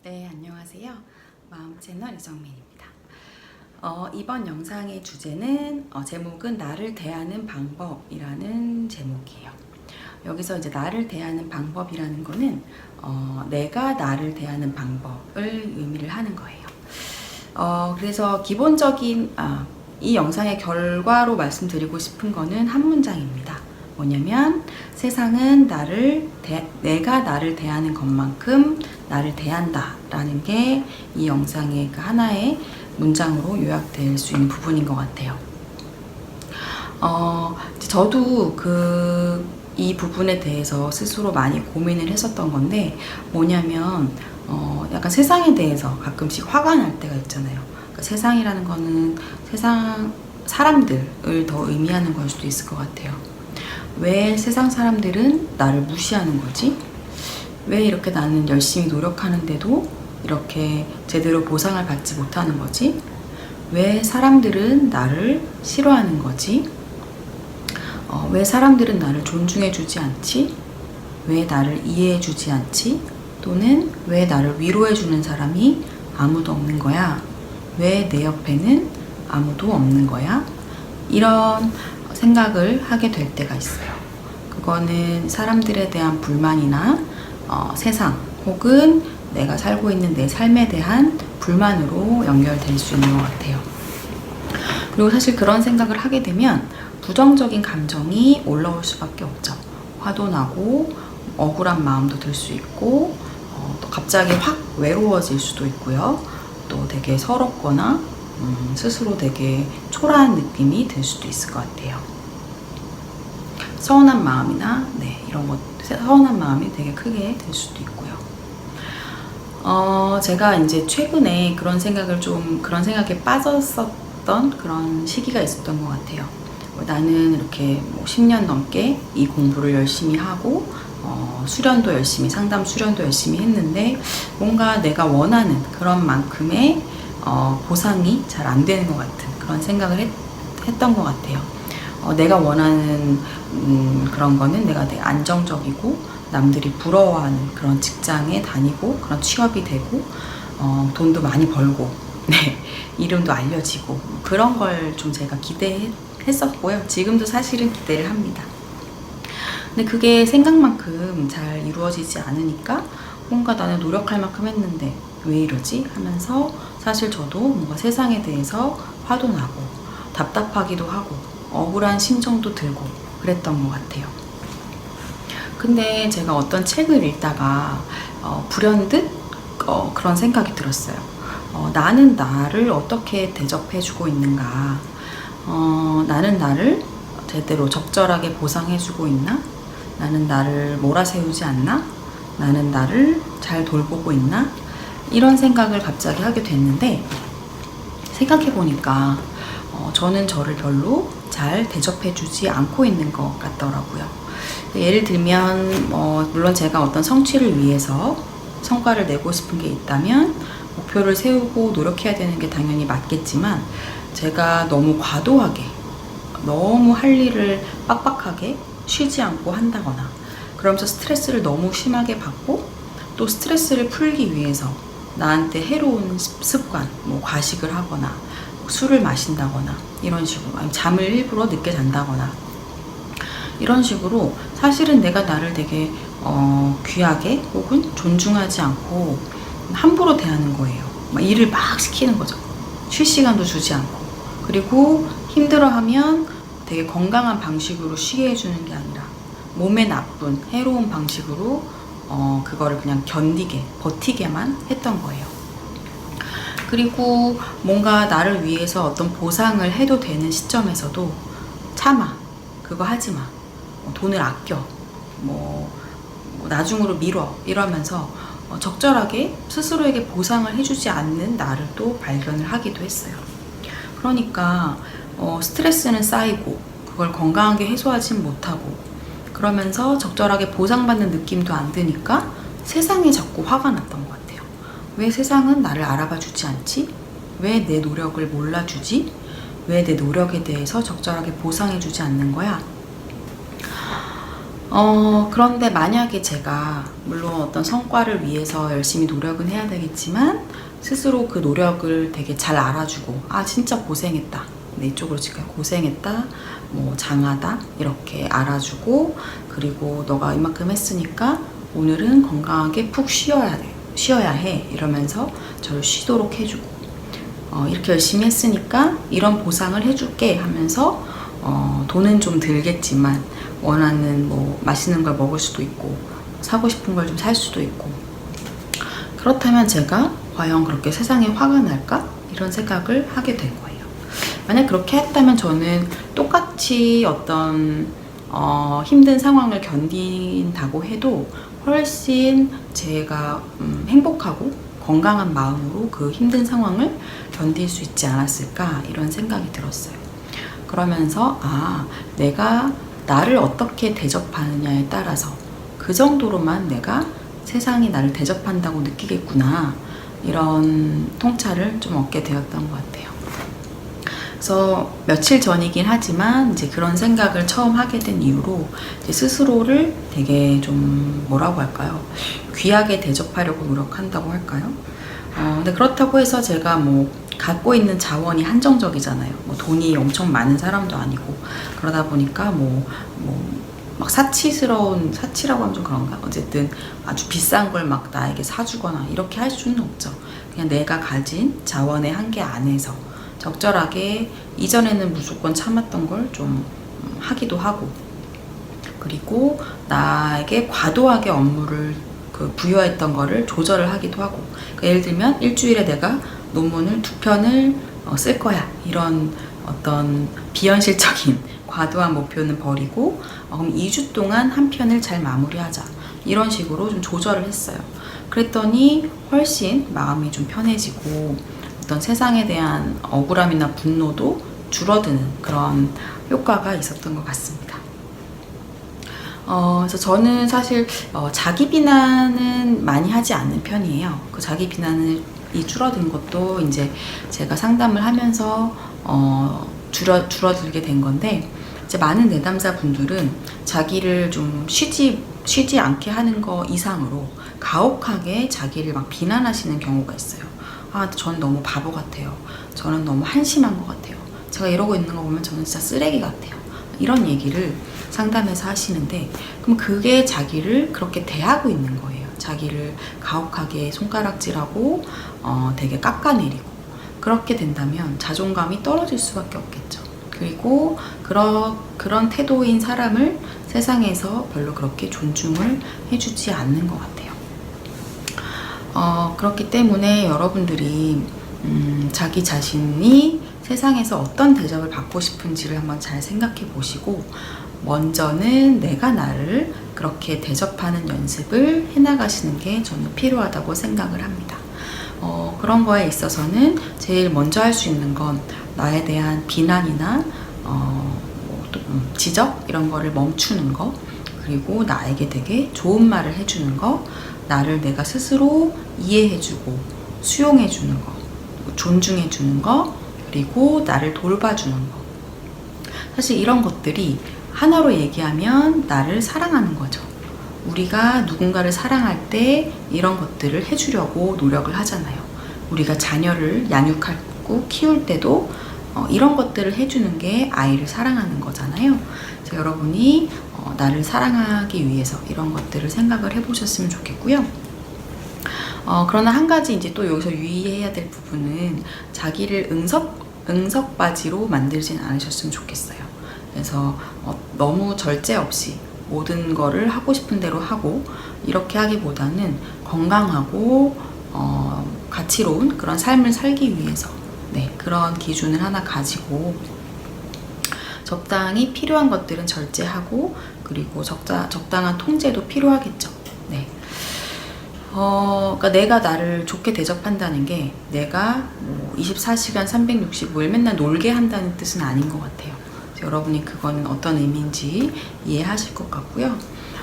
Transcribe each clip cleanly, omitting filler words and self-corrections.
네, 안녕하세요. 마음 채널 이정민입니다. 이번 영상의 주제는 제목은 나를 대하는 방법이라는 제목이에요. 여기서 이제 나를 대하는 방법이라는 거는 내가 나를 대하는 방법을 의미를 하는 거예요. 그래서 기본적인 이 영상의 결과로 말씀드리고 싶은 거는 한 문장입니다. 뭐냐면 세상은 내가 나를 대하는 것만큼 나를 대한다 라는 게 이 영상의 그 하나의 문장으로 요약될 수 있는 부분인 것 같아요. 저도 이 부분에 대해서 스스로 많이 고민을 했었던 건데 뭐냐면 약간 세상에 대해서 가끔씩 화가 날 때가 있잖아요. 그러니까 세상이라는 거는 사람들을 더 의미하는 걸 수도 있을 것 같아요. 왜 세상 사람들은 나를 무시하는 거지? 왜 이렇게 나는 열심히 노력하는데도 이렇게 제대로 보상을 받지 못하는 거지? 왜 사람들은 나를 싫어하는 거지? 왜 사람들은 나를 존중해주지 않지? 왜 나를 이해해주지 않지? 또는 왜 나를 위로해주는 사람이 아무도 없는 거야? 왜 내 옆에는 아무도 없는 거야? 이런 생각을 하게 될 때가 있어요. 그거는 사람들에 대한 불만이나 세상 혹은 내가 살고 있는 내 삶에 대한 불만으로 연결될 수 있는 것 같아요. 그리고 사실 그런 생각을 하게 되면 부정적인 감정이 올라올 수밖에 없죠. 화도 나고 억울한 마음도 들 수 있고 또 갑자기 확 외로워질 수도 있고요. 또 되게 서럽거나 스스로 되게 초라한 느낌이 들 수도 있을 것 같아요. 서운한 마음이나 이런 것, 서운한 마음이 되게 크게 들 수도 있고요. 제가 이제 최근에 그런 생각에 빠졌었던 그런 시기가 있었던 것 같아요. 나는 이렇게 10년 넘게 이 공부를 열심히 하고 상담 수련도 열심히 했는데 뭔가 내가 원하는 그런 만큼의 보상이 잘 안 되는 것 같은 그런 생각을 했던 것 같아요. 내가 원하는 그런 거는 내가 되게 안정적이고 남들이 부러워하는 그런 직장에 다니고 그런 취업이 되고 돈도 많이 벌고 이름도 알려지고 그런 걸 좀 제가 기대했었고요. 지금도 사실은 기대를 합니다. 근데 그게 생각만큼 잘 이루어지지 않으니까 뭔가 나는 노력할 만큼 했는데 왜 이러지? 하면서 사실 저도 뭔가 세상에 대해서 화도 나고 답답하기도 하고 억울한 심정도 들고 그랬던 것 같아요. 근데 제가 어떤 책을 읽다가 불현듯 그런 생각이 들었어요. 나는 나를 어떻게 대접해주고 있는가? 나는 나를 제대로 적절하게 보상해주고 있나? 나는 나를 몰아세우지 않나? 나는 나를 잘 돌보고 있나? 이런 생각을 갑자기 하게 됐는데 생각해보니까 저는 저를 별로 잘 대접해주지 않고 있는 것 같더라고요. 예를 들면 물론 제가 어떤 성취를 위해서 성과를 내고 싶은 게 있다면 목표를 세우고 노력해야 되는 게 당연히 맞겠지만 제가 너무 과도하게 너무 할 일을 빡빡하게 쉬지 않고 한다거나 그러면서 스트레스를 너무 심하게 받고 또 스트레스를 풀기 위해서 나한테 해로운 습관, 과식을 하거나 술을 마신다거나 이런 식으로 아니면 잠을 일부러 늦게 잔다거나 이런 식으로 사실은 내가 나를 되게 귀하게 혹은 존중하지 않고 함부로 대하는 거예요. 일을 막 시키는 거죠. 쉴 시간도 주지 않고 그리고 힘들어하면 되게 건강한 방식으로 쉬게 해주는 게 아니라 몸에 나쁜 해로운 방식으로 그거를 그냥 버티게만 했던 거예요. 그리고 뭔가 나를 위해서 어떤 보상을 해도 되는 시점에서도 참아, 그거 하지마, 돈을 아껴, 나중으로 미뤄 이러면서 적절하게 스스로에게 보상을 해주지 않는 나를 또 발견을 하기도 했어요. 그러니까 스트레스는 쌓이고 그걸 건강하게 해소하진 못하고 그러면서 적절하게 보상받는 느낌도 안 드니까 세상에 자꾸 화가 났던 것 같아요. 왜 세상은 나를 알아봐 주지 않지? 왜 내 노력을 몰라주지? 왜 내 노력에 대해서 적절하게 보상해 주지 않는 거야? 그런데 만약에 제가 물론 어떤 성과를 위해서 열심히 노력은 해야 되겠지만 스스로 그 노력을 되게 잘 알아주고 아 진짜 고생했다, 내 이쪽으로 지금 고생했다, 뭐 장하다 이렇게 알아주고 그리고 너가 이만큼 했으니까 오늘은 건강하게 푹 쉬어야 해 이러면서 저를 쉬도록 해주고 이렇게 열심히 했으니까 이런 보상을 해줄게 하면서 돈은 좀 들겠지만 원하는 뭐 맛있는 걸 먹을 수도 있고 사고 싶은 걸 좀 살 수도 있고 그렇다면 제가 과연 그렇게 세상에 화가 날까? 이런 생각을 하게 된 거예요. 만약 그렇게 했다면 저는 똑같이 어떤 힘든 상황을 견딘다고 해도 훨씬 제가 행복하고 건강한 마음으로 그 힘든 상황을 견딜 수 있지 않았을까 이런 생각이 들었어요. 그러면서 내가 나를 어떻게 대접하느냐에 따라서 그 정도로만 내가 세상이 나를 대접한다고 느끼겠구나 이런 통찰을 좀 얻게 되었던 것 같아요. 그래서 며칠 전이긴 하지만 이제 그런 생각을 처음 하게 된 이후로 이제 스스로를 되게 좀 뭐라고 할까요? 귀하게 대접하려고 노력한다고 할까요? 근데 그렇다고 해서 제가 뭐 갖고 있는 자원이 한정적이잖아요. 뭐 돈이 엄청 많은 사람도 아니고 그러다 보니까 막 사치라고 하면 좀 그런가? 어쨌든 아주 비싼 걸 막 나에게 사주거나 이렇게 할 수는 없죠. 그냥 내가 가진 자원의 한계 안에서 적절하게 이전에는 무조건 참았던 걸 좀 하기도 하고 그리고 나에게 과도하게 업무를 부여했던 거를 조절을 하기도 하고 예를 들면 일주일에 내가 논문을 2편을 쓸 거야 이런 어떤 비현실적인 과도한 목표는 버리고 그럼 2주 동안 한 편을 잘 마무리하자 이런 식으로 좀 조절을 했어요. 그랬더니 훨씬 마음이 좀 편해지고 어떤 세상에 대한 억울함이나 분노도 줄어드는 그런 효과가 있었던 것 같습니다. 그래서 저는 사실 자기 비난은 많이 하지 않는 편이에요. 그 자기 비난이 줄어든 것도 이제 제가 상담을 하면서 줄어들게 된 건데 이제 많은 내담자 분들은 자기를 좀 쉬지 않게 하는 거 이상으로 가혹하게 자기를 막 비난하시는 경우가 있어요. 저는 너무 바보 같아요. 저는 너무 한심한 것 같아요. 제가 이러고 있는 거 보면 저는 진짜 쓰레기 같아요. 이런 얘기를 상담에서 하시는데 그럼 그게 자기를 그렇게 대하고 있는 거예요. 자기를 가혹하게 손가락질하고 되게 깎아내리고 그렇게 된다면 자존감이 떨어질 수밖에 없겠죠. 그리고 그런 태도인 사람을 세상에서 별로 그렇게 존중을 해주지 않는 것 같아요. 그렇기 때문에 여러분들이 자기 자신이 세상에서 어떤 대접을 받고 싶은지를 한번 잘 생각해 보시고 먼저는 내가 나를 그렇게 대접하는 연습을 해나가시는 게 저는 필요하다고 생각을 합니다. 그런 거에 있어서는 제일 먼저 할 수 있는 건 나에 대한 비난이나 지적 이런 거를 멈추는 거 그리고 나에게 되게 좋은 말을 해주는 거 나를 내가 스스로 이해해주고 수용해주는 거 존중해주는 거 그리고 나를 돌봐주는 거 사실 이런 것들이 하나로 얘기하면 나를 사랑하는 거죠. 우리가 누군가를 사랑할 때 이런 것들을 해주려고 노력을 하잖아요. 우리가 자녀를 양육하고 키울 때도 이런 것들을 해주는 게 아이를 사랑하는 거잖아요. 그래서 여러분이 나를 사랑하기 위해서 이런 것들을 생각을 해보셨으면 좋겠고요. 그러나 한 가지 이제 또 여기서 유의해야 될 부분은 자기를 응석바지로 만들진 않으셨으면 좋겠어요. 그래서 너무 절제 없이 모든 거를 하고 싶은 대로 하고 이렇게 하기보다는 건강하고 가치로운 그런 삶을 살기 위해서 그런 기준을 하나 가지고 적당히 필요한 것들은 절제하고 그리고 적당한 통제도 필요하겠죠. 그러니까 내가 나를 좋게 대접한다는 게 내가 24시간 365일 맨날 놀게 한다는 뜻은 아닌 것 같아요. 여러분이 그거는 어떤 의미인지 이해하실 것 같고요.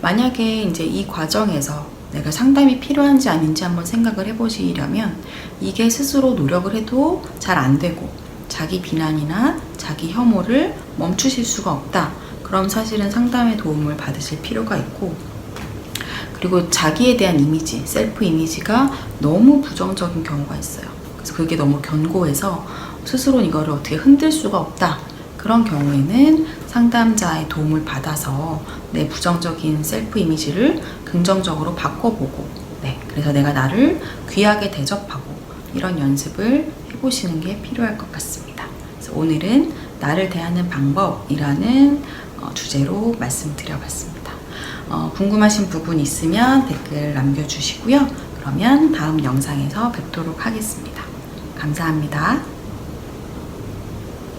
만약에 이제 이 과정에서 내가 상담이 필요한지 아닌지 한번 생각을 해보시려면 이게 스스로 노력을 해도 잘 안 되고 자기 비난이나 자기 혐오를 멈추실 수가 없다. 그럼 사실은 상담의 도움을 받으실 필요가 있고, 그리고 자기에 대한 이미지, 셀프 이미지가 너무 부정적인 경우가 있어요. 그래서 그게 너무 견고해서 스스로 이거를 어떻게 흔들 수가 없다. 그런 경우에는 상담자의 도움을 받아서 내 부정적인 셀프 이미지를 긍정적으로 바꿔보고, 그래서 내가 나를 귀하게 대접하고 이런 연습을 해보시는 게 필요할 것 같습니다. 그래서 오늘은 나를 대하는 방법이라는 주제로 말씀드려봤습니다. 궁금하신 부분 있으면 댓글 남겨주시고요. 그러면 다음 영상에서 뵙도록 하겠습니다. 감사합니다.